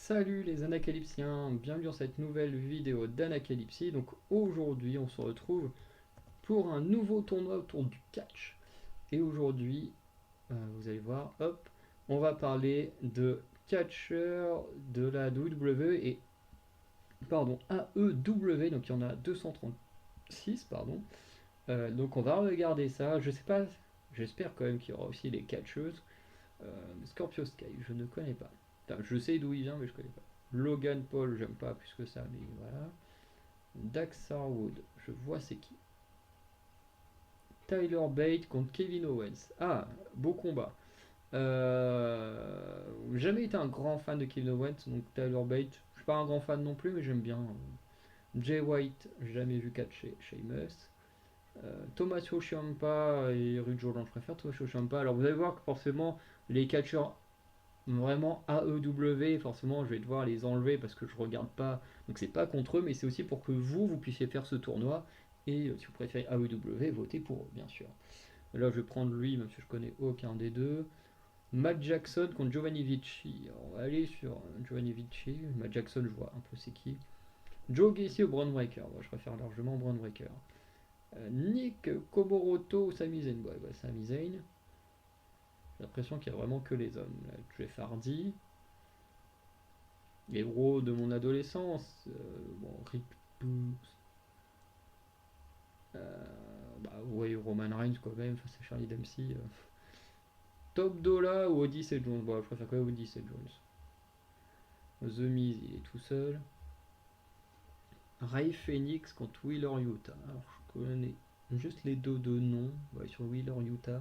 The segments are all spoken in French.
Salut les Anacalypsiens, bienvenue dans cette nouvelle vidéo d'Anacalypsie. Donc aujourd'hui on se retrouve pour un nouveau tournoi autour du catch. Et aujourd'hui, vous allez voir, hop, on va parler de catcheurs de la WWE et pardon, AEW, donc il y en a 236, pardon. Donc on va regarder ça, je sais pas, j'espère quand même qu'il y aura aussi les catcheuses. Scorpio Sky, je ne connais pas. Enfin, je sais d'où il vient, mais je connais pas. Logan Paul, j'aime pas plus que ça, mais voilà. Dax Harwood, je vois c'est qui. Tyler Bate contre Kevin Owens. Ah, beau combat. Jamais été un grand fan de Kevin Owens, donc Tyler Bate, je suis pas un grand fan non plus, mais j'aime bien. Jay White, jamais vu catcher Sheamus. Tommaso Ciampa et Rude Jordan, je préfère Tommaso Ciampa. Alors vous allez voir que forcément les catcheurs vraiment AEW, forcément je vais devoir les enlever parce que je regarde pas, donc c'est pas contre eux, mais c'est aussi pour que vous puissiez faire ce tournoi, et si vous préférez AEW, votez pour eux, bien sûr. Là je vais prendre lui, même si je connais aucun des deux. Matt Jackson contre Giovanni Vici. Alors, on va aller sur Giovanni Vici. Matt Jackson, je vois un peu c'est qui. Joe Gacy au Braun Breaker. Moi, je préfère largement Braun Breaker. Nick Komoroto ou Sami Zayn. Ouais, bah, Sami Zayn. J'ai l'impression qu'il y a vraiment que les hommes. Là, Jeff Hardy. Héros de mon adolescence. Bon, Rick Books. Bah, ouais, Roman Reigns quand même. Enfin, c'est Charlie Dempsey. Top Dollar ou Odyssey Jones. Bon, je préfère quand même Odyssey Jones. The Miz, il est tout seul. Ray Phoenix contre Wheeler Utah. Alors, je connais juste les deux de nom. Ouais, sur Wheeler Utah.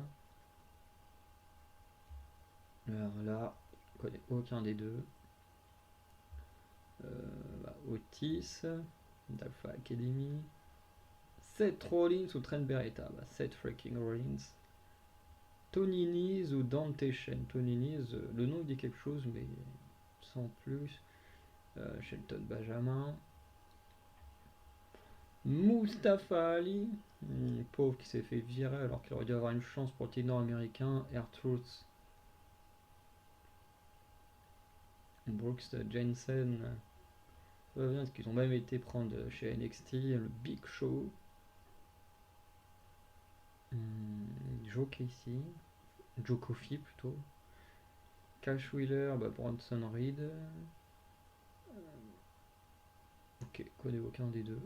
Alors là, je connais aucun des deux. Otis, d'Alpha Academy. Seth Rollins ou Trent Beretta. Bah, Seth freaking Rollins. Tony Nese ou Dante Shen. Tony Nese, le nom dit quelque chose, mais sans plus. Shelton Benjamin. Mustafa Ali, pauvre qui s'est fait virer alors qu'il aurait dû avoir une chance pour le titre nord-américain. R-Truth. Brooks Jensen. Ça va bien parce qu'ils ont même été prendre chez NXT le Big Show. Joe Casey. Joe Coffey plutôt. Cash Wheeler, bah Bronson Reed. Ok, connais aucun des deux.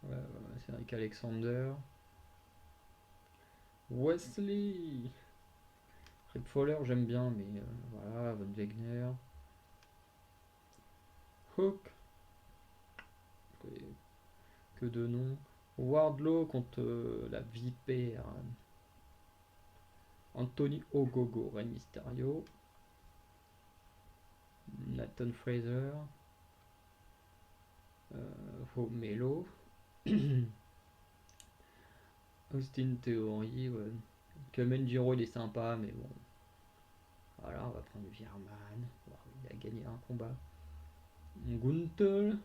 C'est Eric Alexander. Wesley. Rip Fowler, j'aime bien, mais voilà, Von Wegner. Hook. Que de noms. Wardlow contre la Vipère. Anthony Ogogo, Rey Mysterio. Nathan Fraser. Melo. Austin Theory, ouais. Giro il est sympa, mais bon. Voilà, on va prendre Vierman. Wow, il a gagné un combat. Gunther.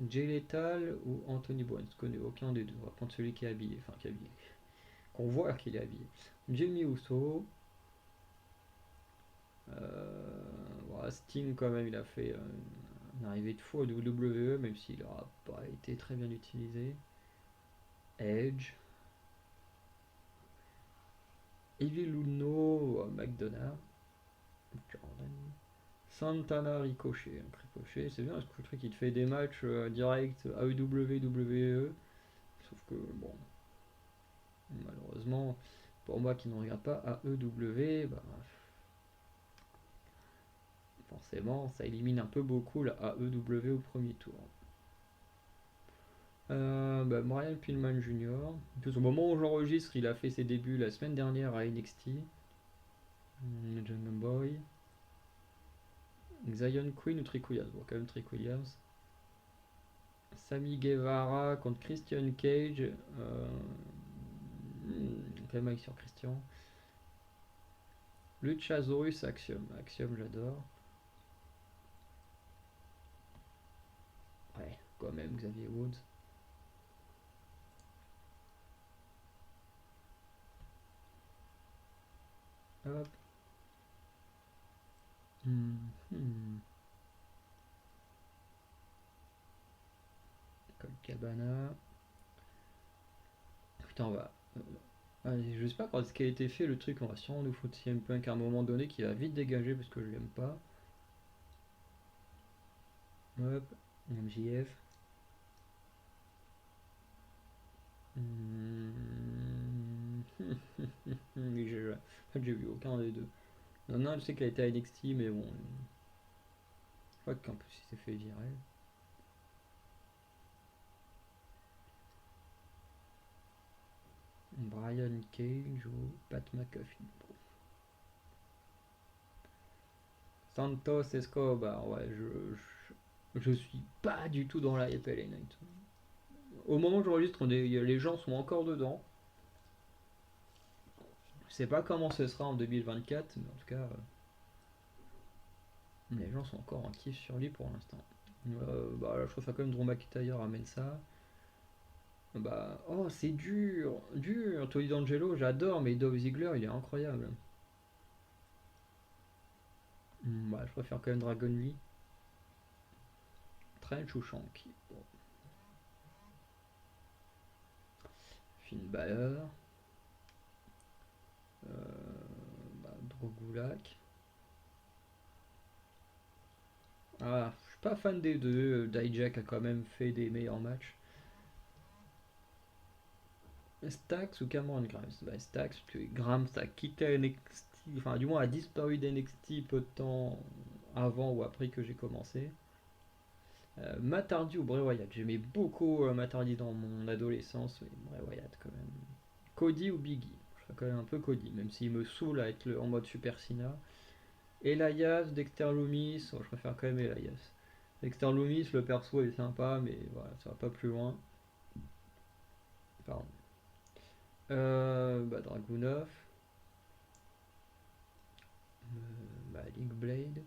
Jay Lethal ou Anthony Bowen. Je connais aucun des deux. On va prendre celui qui est habillé. Enfin, qui est habillé. Qu'on voit qu'il est habillé. Jimmy Uso. Voilà, Sting, quand même, il a fait une arrivée de fou au WWE, même s'il n'aura pas été très bien utilisé. Edge. Evil Uno, McDonough. Jordan. Santana Ricochet. Ricochet, c'est bien parce que je trouve qu'il te fait des matchs directs AEW, WWE. Sauf que, bon, malheureusement, pour moi qui ne regarde pas AEW, bah, forcément, ça élimine un peu beaucoup la AEW au premier tour. Brian Pillman Jr. Au moment où j'enregistre, il a fait ses débuts la semaine dernière à NXT. Jungle Boy. Zion Queen ou Trick Williams. Bon, quand même Trick Williams. Sammy Guevara contre Christian Cage. Quand même avec sur Christian. Luchasaurus Axiom. Axiom, j'adore. Ouais, quand même Xavier Woods. Hop. Hmm. Colt Cabana. Putain, on va. Allez, je sais pas quand ce qui a été fait le truc, on va sûrement nous foutre CM Punk à un moment donné qui va vite dégager parce que je l'aime pas. Hop, MJF. Hmm. Mais j'ai vu aucun des deux. Non, non, je sais qu'il a été à NXT, mais bon. Je crois qu'en plus il s'est fait virer. Brian Cage ou Pat McAfee. Santos Escobar, ouais, je suis pas du tout dans la LA Night. Au moment où j'enregistre, les gens sont encore dedans. Je sais pas comment ce sera en 2024, mais en tout cas, les gens sont encore en kiff sur lui pour l'instant. Bah là, je préfère quand même Drew McIntyre ramène ça. Bah, oh, c'est dur, dur. Tony D'Angelo, j'adore, mais Dolph Ziggler, il est incroyable. Bah, je préfère quand même Dragon Lee. Trench ou Shanky. Bon. Finn Balor. Bah, Drew Gulak. Ah, je suis pas fan des deux. Dijak a quand même fait des meilleurs matchs. Stax ou Cameron Grimes? Bah, Stax, parce que Grimes a quitté NXT, enfin du moins a disparu d'NXT peu de temps avant ou après que j'ai commencé. Matt Hardy ou Bray Wyatt? J'aimais beaucoup Matt Hardy dans mon adolescence, mais Bray Wyatt quand même. Cody ou Biggie? Je ferais quand même un peu Cody, même s'il me saoule à être en mode Super Cena. Elias, Dexter Loomis, oh, je préfère quand même Elias. Dexter Loomis, le perso est sympa, mais voilà, ça va pas plus loin. Pardon. Bah, Dragunov, Malik Blade.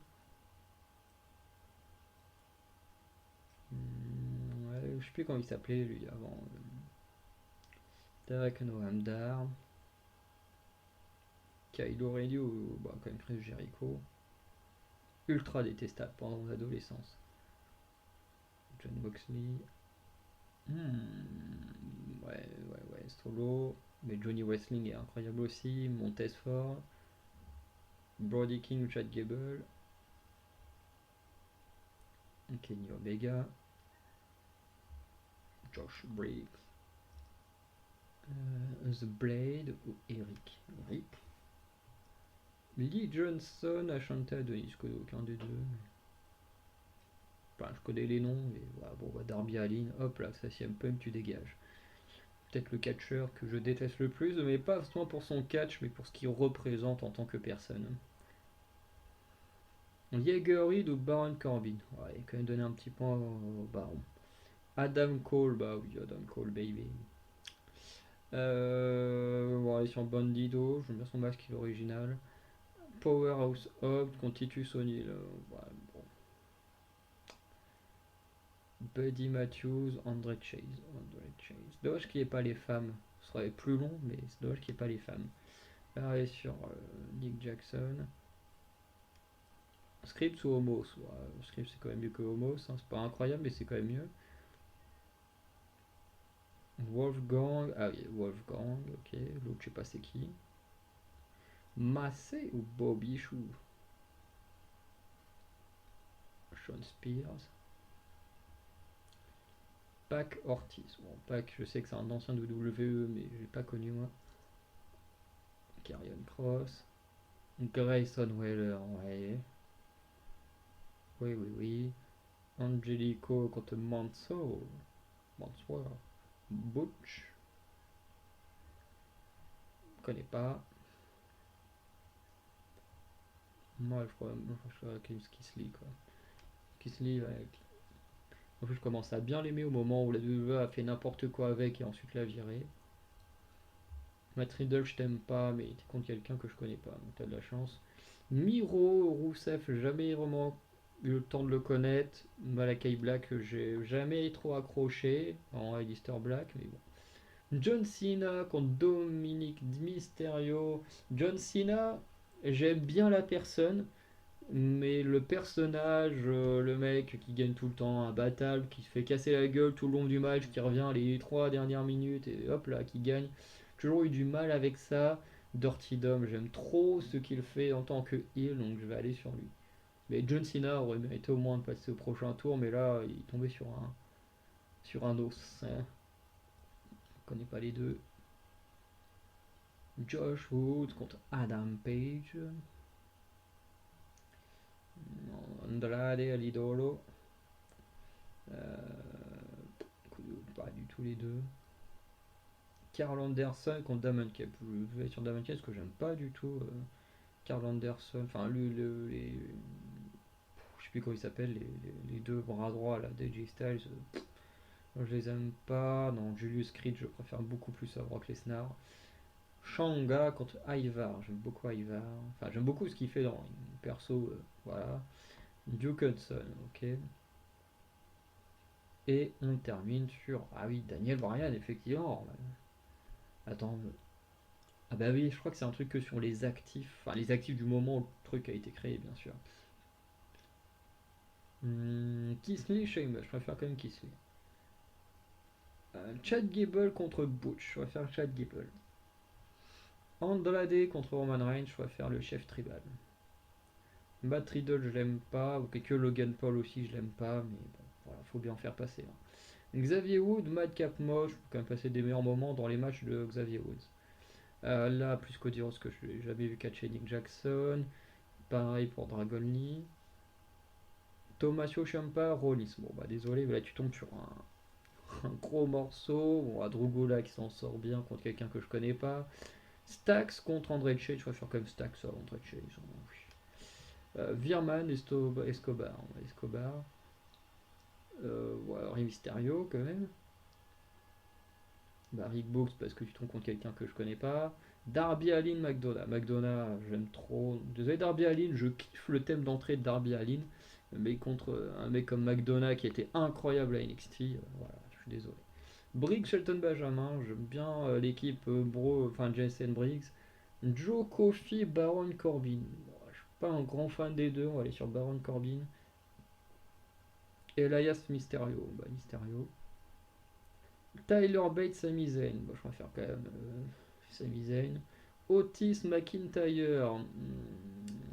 Ouais, je sais plus comment il s'appelait lui avant. Derek Noam Dar. Kyle O'Reilly ou bah, quand même Chris Jericho. Ultra détestable pendant mon adolescence. John Moxley. Ouais, Solo. Mais Johnny Wrestling est incroyable aussi. Montesfort. Brody King ou Chad Gable. Kenny Omega. Josh Briggs. The Blade ou Eric. Eric. Lee Johnson, Ashante Adonis. Je connais aucun des deux. Enfin, je connais les noms, mais voilà, bon, bah, Darby Allin, hop là, ça CM Punk, tu dégages. Peut-être le catcheur que je déteste le plus, mais pas seulement pour son catch, mais pour ce qu'il représente en tant que personne. Jaeger Reed ou Baron Corbin? Ouais, il a quand même donné un petit point au Baron. Adam Cole, bah oui, Adam Cole, baby. On va aller sur Bandido, j'aime bien son masque, il est original. Powerhouse Hobbs contre Titus O'Neill. Ouais, bon. Buddy Matthews, Andre Chase. Andre Chase. Dommage qu'il n'y ait pas les femmes. Ce serait plus long, mais c'est dommage qu'il n'y ait pas les femmes. Pareil sur Nick Jackson. Scripps ou Homos? Ouais, Scripps c'est quand même mieux que Homos. Hein. C'est pas incroyable, mais c'est quand même mieux. Wolfgang. Ah oui, Wolfgang, ok. L'autre, je sais pas c'est qui. Massé ou Bobby Chou? Sean Spears. Pac Ortiz. Bon, Pac, je sais que c'est un ancien de WWE, mais j'ai pas connu moi. Karrion Cross. Grayson Waller, ouais. Oui. Angelico contre Mansour. Mansour. Butch. Je connais pas. Moi, je crois que Kisly, quoi. Kisly, avec. En plus, je commence à bien l'aimer au moment où la WWE a fait n'importe quoi avec et ensuite l'a viré. Matt Riddle, je t'aime pas, mais t'es contre quelqu'un que je connais pas, donc t'as de la chance. Miro Rousseff, jamais vraiment eu le temps de le connaître. Malakai Black, j'ai jamais trop accroché en Alistair Black, mais bon. John Cena contre Dominic Mysterio. John Cena, j'aime bien la personne, Mais le personnage, le mec qui gagne tout le temps imbattable, qui se fait casser la gueule tout le long du match, qui revient les 3 dernières minutes et hop là, qui gagne. J'ai toujours eu du mal avec ça. Dirty Dom, j'aime trop ce qu'il fait en tant que heel, donc je vais aller sur lui. Mais John Cena aurait mérité au moins de passer au prochain tour, mais là, il est tombé sur un os, hein. Je connais pas les deux. Josh Woods contre Adam Page. Andrade al idolo. Pas du tout les deux. Carl Anderson contre Damon Cap. Je vais sur Damon Cap parce que j'aime pas du tout Carl Anderson. Enfin, je sais plus comment il s'appelle, les deux bras droits là, d'AJ Styles. Je les aime pas. Non, Julius Creed, je préfère beaucoup plus à Brock Lesnar. Shanga contre Ivar. J'aime beaucoup Ivar. Enfin, j'aime beaucoup ce qu'il fait dans perso. Voilà. Duke Hudson, ok. Et on termine sur. Ah oui, Daniel Bryan, effectivement. Attends. Ah bah oui, je crois que c'est un truc que sur les actifs. Enfin, les actifs du moment où le truc a été créé, bien sûr. Kisley, Sheamus. Je préfère quand même Kisley. Chad Gable contre Butch. Je préfère Chad Gable. Andrade contre Roman Reigns. Je préfère le chef tribal. Matt Riddle, je l'aime pas. Ok, que Logan Paul aussi, je l'aime pas. Mais bon, voilà, faut bien faire passer, hein. Xavier Wood, Madcap Moss. Je peux quand même passer des meilleurs moments dans les matchs de Xavier Woods. Là, plus Cody Rhodes que je n'ai jamais vu catcher Nick Jackson. Pareil pour Dragon Lee. Tommaso Ciampa, Rollins. Bon, bah désolé, là tu tombes sur un gros morceau. Bon, à Drugula qui s'en sort bien contre quelqu'un que je connais pas. Stax contre André Chase. Je préfère quand même Stax à André Chase. Virman, Escobar. Ouais, Rey Mysterio quand même. Bah, Rick Books parce que tu tombes contre quelqu'un que je connais pas. Darby Allin, McDonough. McDonough, j'aime trop. Désolé Darby Allin, je kiffe le thème d'entrée de Darby Allin. Mais contre un mec comme McDonough qui était incroyable à NXT, voilà, je suis désolé. Briggs, Shelton Benjamin, j'aime bien l'équipe Bro, enfin Jason Briggs. Joe Coffey, Baron Corbin. Bon, je suis pas un grand fan des deux, on va aller sur Baron Corbin. Elias Mysterio, bah Mysterio. Tyler Bates, Sami Zayn. Bon, je préfère quand même Sami Zayn. Otis McIntyre.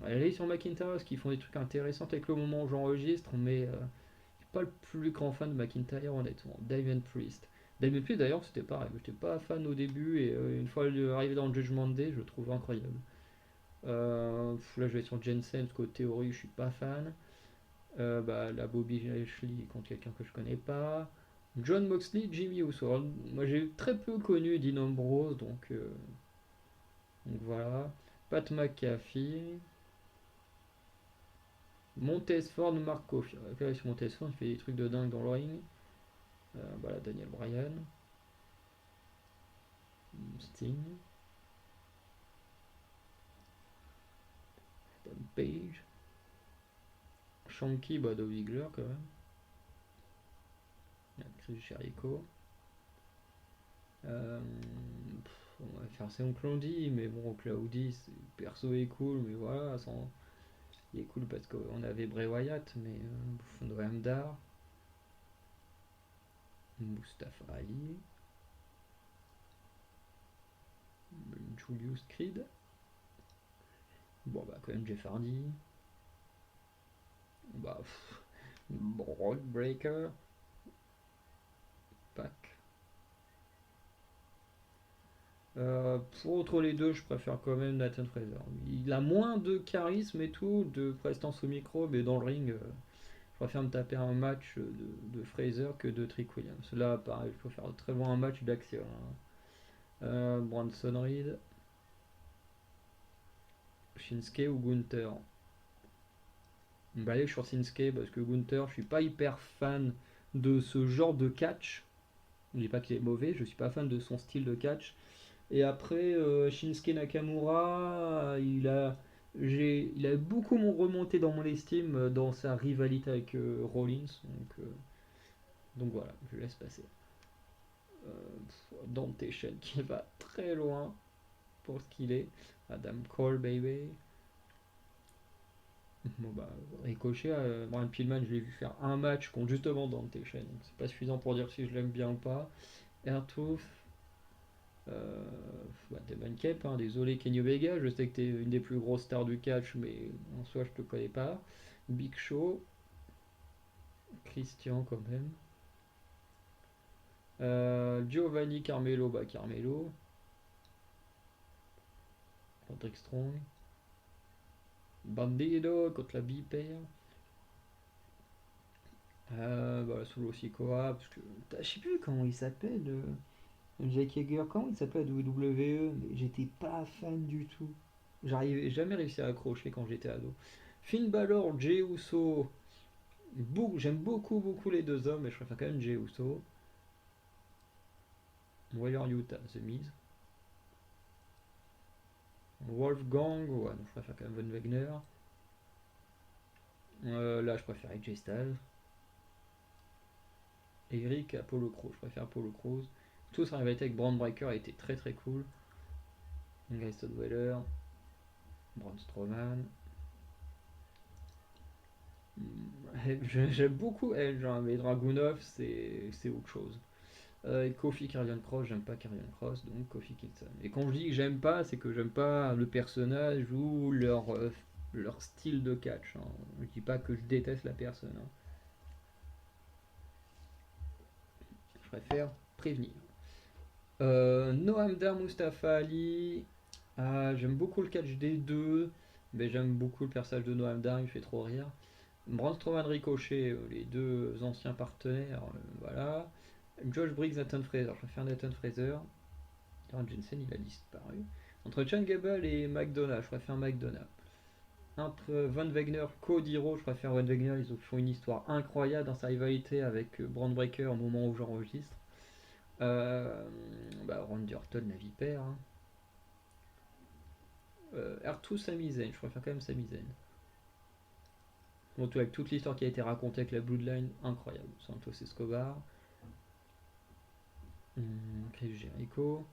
Allez sur McIntyre parce qu'ils font des trucs intéressants avec le moment où j'enregistre, mais je suis pas le plus grand fan de McIntyre honnêtement. Damien Priest. Damien Priest d'ailleurs c'était pareil, j'étais pas fan au début et une fois arrivé dans le Judgment Day, je le trouve incroyable. Là je vais sur Jensen parce qu'au théorie je suis pas fan. Bah, la Bobby Lashley contre quelqu'un que je connais pas. John Moxley, Jimmy Uso. Alors, moi j'ai très peu connu Dean Ambrose, donc voilà. Pat McAfee. Montesford, Mark Kofi. Montesford, il fait des trucs de dingue dans le ring. Voilà, Daniel Bryan. Sting. Adam Page. Shanky, bah, Dolph Ziggler quand même. Chris Jericho. Euh, on va faire c'est Claudy, mais bon, Claudy, perso est cool, mais voilà, il est cool parce qu'on avait Bray Wyatt, mais Bouffon Hamdar, Mustafa Ali, Julius Creed, bon bah quand même Jeff Hardy, bah Brock Breaker, Pac. Pour entre les deux, je préfère quand même Nathan Fraser. Il a moins de charisme et tout, de prestance au micro, mais dans le ring, je préfère me taper un match de Fraser que de Trick Williams. Là, pareil, je préfère très loin un match d'action, hein. Branson Reed, Shinsuke ou Gunther. On va aller sur Shinsuke parce que Gunther, je suis pas hyper fan de ce genre de catch. Je dis pas qu'il est mauvais, je suis pas fan de son style de catch. Et après, Shinsuke Nakamura, il a beaucoup remonté dans mon estime dans sa rivalité avec Rollins. Donc voilà, je laisse passer. Dante Shen qui va très loin pour ce qu'il est. Adam Cole, baby. Bon bah, Ricochet, Brian Pillman, je l'ai vu faire un match contre justement Dante Chen, donc c'est pas suffisant pour dire si je l'aime bien ou pas. R-Truth, euh, bah, Devon Cape, hein, désolé Kenny Omega, je sais que t'es une des plus grosses stars du catch, mais en soi je te connais pas. Big Show, Christian quand même. Giovanni Carmelo, bah Carmelo. Roderick Strong. Bandido contre la Bipère. Bah, Solo Sikoa, parce que je sais plus comment il s'appelle. Jake Hager, comment il s'appelle à WWE, mais j'étais pas fan du tout. J'arrivais jamais réussi à accrocher quand j'étais ado. Finn Balor, Jey Uso, j'aime beaucoup les deux hommes, mais je préfère quand même Jey Uso. Warrior Utah, The Miz. Wolfgang, ouais, non, je préfère quand même Von Wagner. Là, je préfère AJ Styles. Eric, Apollo Crews, je préfère Apollo Crews. Tous sa rivalité avec Braun Breaker a été très cool. Grayson Waller, Braun Strowman. J'aime beaucoup Edge, hein, mais Dragunov, c'est autre chose. Et Kofi Karrion Cross, j'aime pas Karrion Cross, donc Kofi Kingston. Et quand je dis que j'aime pas, c'est que j'aime pas le personnage ou leur style de catch, hein. Je dis pas que je déteste la personne, hein. Je préfère prévenir. Noam Dar Mustafa Ali, j'aime beaucoup le catch des deux, mais j'aime beaucoup le personnage de Noam Dar, il me fait trop rire. Braun Strowman Ricochet, les deux anciens partenaires, voilà. Josh Briggs, Nathan Fraser, je préfère Nathan Fraser. Jensen, il a disparu. Entre Chan Gable et McDonough, je préfère McDonough. Entre Von Wagner, Cody Rhodes, je préfère Von Wagner, ils font une histoire incroyable dans sa rivalité avec Braun Breaker au moment où j'enregistre. Randy Orton, la vipère, hein. R2 Sami Zayn, je préfère quand même Sami Zayn. Surtout avec toute l'histoire qui a été racontée avec la Bloodline, incroyable. Santos Escobar, Chris Jericho,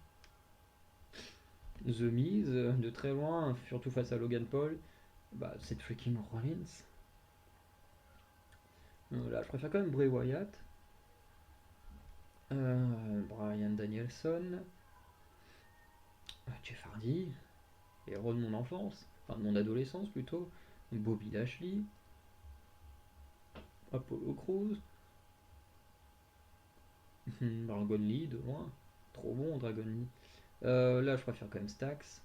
The Miz, de très loin, surtout face à Logan Paul, bah, c'est freaking Rollins. Là, je préfère quand même Bray Wyatt, Brian Danielson, Jeff Hardy, héros de mon enfance, enfin de mon adolescence plutôt, Bobby Lashley, Apollo Crews, Dragon Lee de loin, trop bon Dragon Lee. Là, je préfère quand même Stax.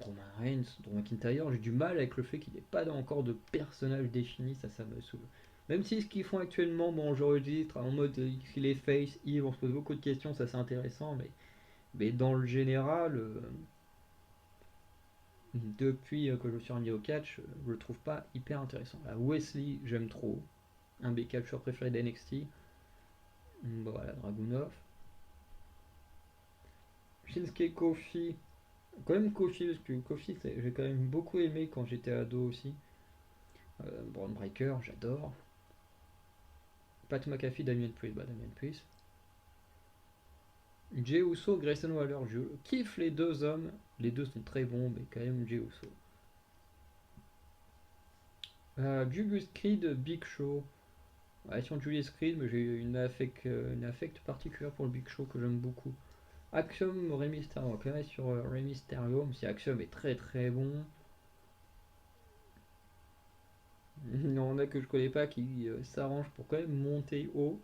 Roman Reigns, Drew McIntyre, j'ai du mal avec le fait qu'il n'y ait pas encore de personnage défini, ça me saoule. Même si ce qu'ils font actuellement, bon, j'enregistre en mode qu'il est face, il, on se pose beaucoup de questions, ça c'est intéressant, mais dans le général, depuis que je suis remis au catch, je le trouve pas hyper intéressant. Là, Wesley, j'aime trop, un des catcheurs préférés d'NXT. Bon, voilà, Dragunov. Shinsuke Kofi, quand même Kofi, parce que Kofi, j'ai quand même beaucoup aimé quand j'étais ado aussi. Braun Breaker, j'adore. Pat McAfee, Damien Priest, bah Damien Priest. Jey Uso, Grayson Waller, je kiffe les deux hommes. Les deux sont très bons, mais quand même Jey Uso. Julius Creed, Big Show. Ouais, sur Julius Creed, mais j'ai une affect particulière pour le Big Show que j'aime beaucoup. Axiom, Rey Mysterio, on va quand même sur Rey Mysterio, même si Axiom est très bon. Il y en a que je connais pas qui s'arrangent pour quand même monter haut.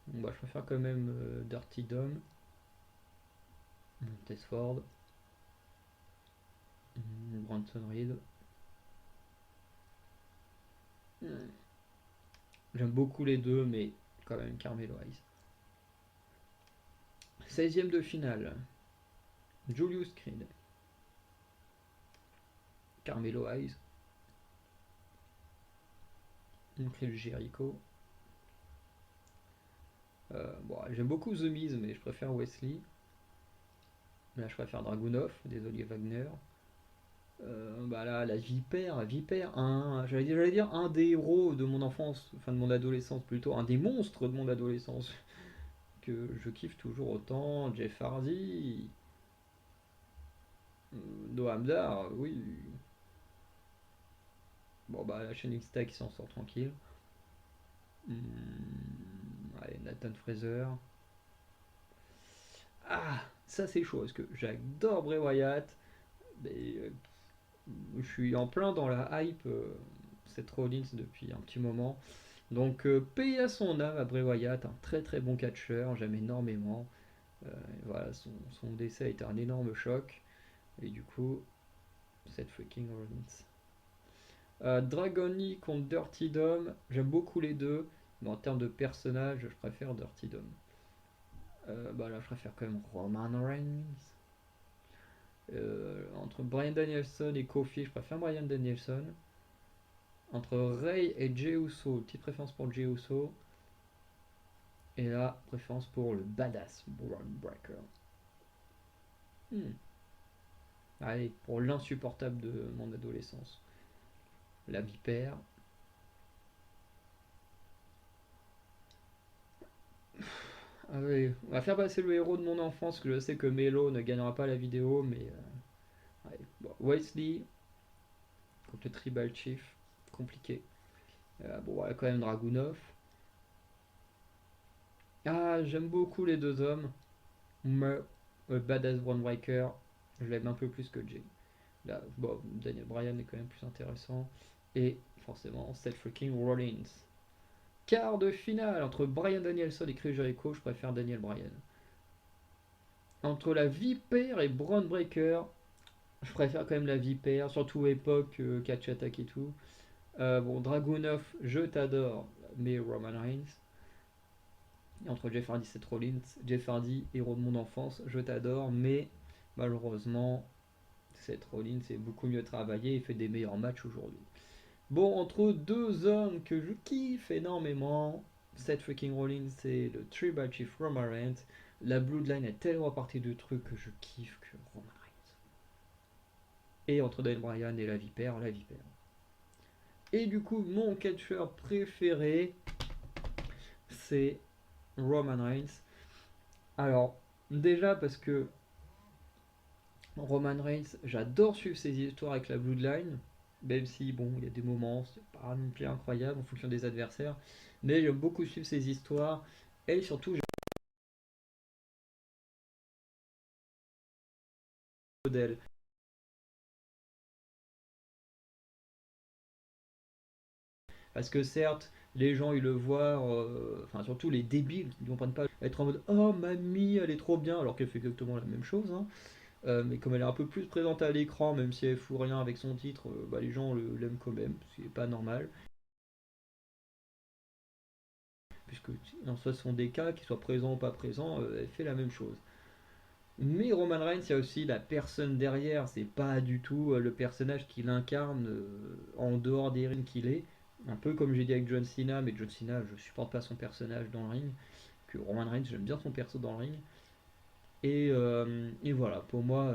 Bon, bah, je préfère quand même Dirty Dom, Tesford, Bronson Reed. J'aime beaucoup les deux, mais quand même Carmelo Hayes. 16ème de finale, Julius Creed, Carmelo Hayes, Chris Jericho. Bon, j'aime beaucoup The Miz, mais je préfère Wesley. Là, je préfère Dragunov, désolé Wagner. Bah là, la Vipère, j'allais dire un des héros de mon enfance, enfin de mon adolescence plutôt, un des monstres de mon adolescence que je kiffe toujours autant. Jeff Hardy, Noam Dar, oui. Bon bah la chaîne Insta qui s'en sort tranquille. Allez, Nathan Fraser. Ah, ça c'est chaud parce que j'adore Bray Wyatt. Mais je suis en plein dans la hype Seth Rollins depuis un petit moment. Donc paye à son âme à Bray Wyatt, un très très bon catcheur, j'aime énormément. Voilà, son décès a été un énorme choc. Et du coup, Seth freaking Rollins. Dragon Lee contre Dirty Dom, j'aime beaucoup les deux, mais en termes de personnage, je préfère Dirty Dom. Bah là, je préfère quand même Roman Reigns. Entre Bryan Danielson et Kofi, je préfère Bryan Danielson. Entre Ray et Jey Uso, petite préférence pour Jey Uso. Et là, préférence pour le badass Braun Breaker. Allez, pour l'insupportable de mon adolescence. La vipère. Ah oui, on va faire passer le héros de mon enfance, que je sais que Melo ne gagnera pas la vidéo, mais allez. Bon, Wesley contre le Tribal Chief, compliqué. Bon, voilà, quand même Dragunov. Ah, j'aime beaucoup les deux hommes, mais Badass Braun Breaker, je l'aime un peu plus que Jay. Là, bon, Daniel Bryan est quand même plus intéressant. Et forcément, Seth freaking Rollins. Quart de finale entre Bryan Danielson et Chris Jericho, je préfère Daniel Bryan. Entre la Vipère et Braun Breaker, je préfère quand même la Vipère, surtout époque catch attack et tout. Bon, Dragunov, je t'adore, mais Roman Reigns. Et entre Jeff Hardy et Seth Rollins, Jeff Hardy, héros de mon enfance, je t'adore, mais malheureusement, Seth Rollins est beaucoup mieux travaillé et fait des meilleurs matchs aujourd'hui. Bon, entre deux hommes que je kiffe énormément, Seth freaking Rollins et le Tribal Chief Roman Reigns, la Bloodline est tellement partie du truc que je kiffe que Roman Reigns. Et entre Daniel Bryan et la Vipère, la Vipère. Et du coup, mon catcheur préféré, c'est Roman Reigns. Alors, déjà parce que Roman Reigns, j'adore suivre ses histoires avec la Bloodline, même si, bon, il y a des moments, c'est pas non plus incroyable en fonction des adversaires, mais j'aime beaucoup suivre ses histoires, et surtout, j'aime le modèle. Parce que certes, les gens ils le voient, enfin surtout les débiles, ils ne comprennent pas être en mode oh mamie elle est trop bien alors qu'elle fait exactement la même chose, hein. Mais comme elle est un peu plus présente à l'écran, même si elle fout rien avec son titre, bah, les gens l'aiment quand même, ce qui n'est pas normal. Puisque en soit ce sont des cas, qu'ils soient présents ou pas présents, elle fait la même chose. Mais Roman Reigns, il y a aussi la personne derrière, c'est pas du tout le personnage qu'il incarne en dehors des rings qu'il est. Un peu comme j'ai dit avec John Cena, mais John Cena, je supporte pas son personnage dans le ring. Que Roman Reigns, j'aime bien son perso dans le ring. Et voilà, pour moi,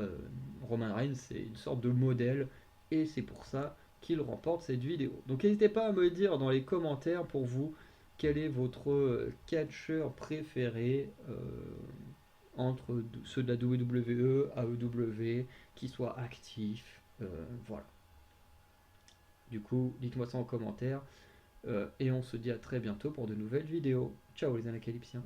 Roman Reigns, c'est une sorte de modèle, et c'est pour ça qu'il remporte cette vidéo. Donc n'hésitez pas à me dire dans les commentaires pour vous quel est votre catcheur préféré entre ceux de la WWE, AEW, qui soit actif. Voilà. Du coup, dites-moi ça en commentaire. Et on se dit à très bientôt pour de nouvelles vidéos. Ciao les Anacalypsiens.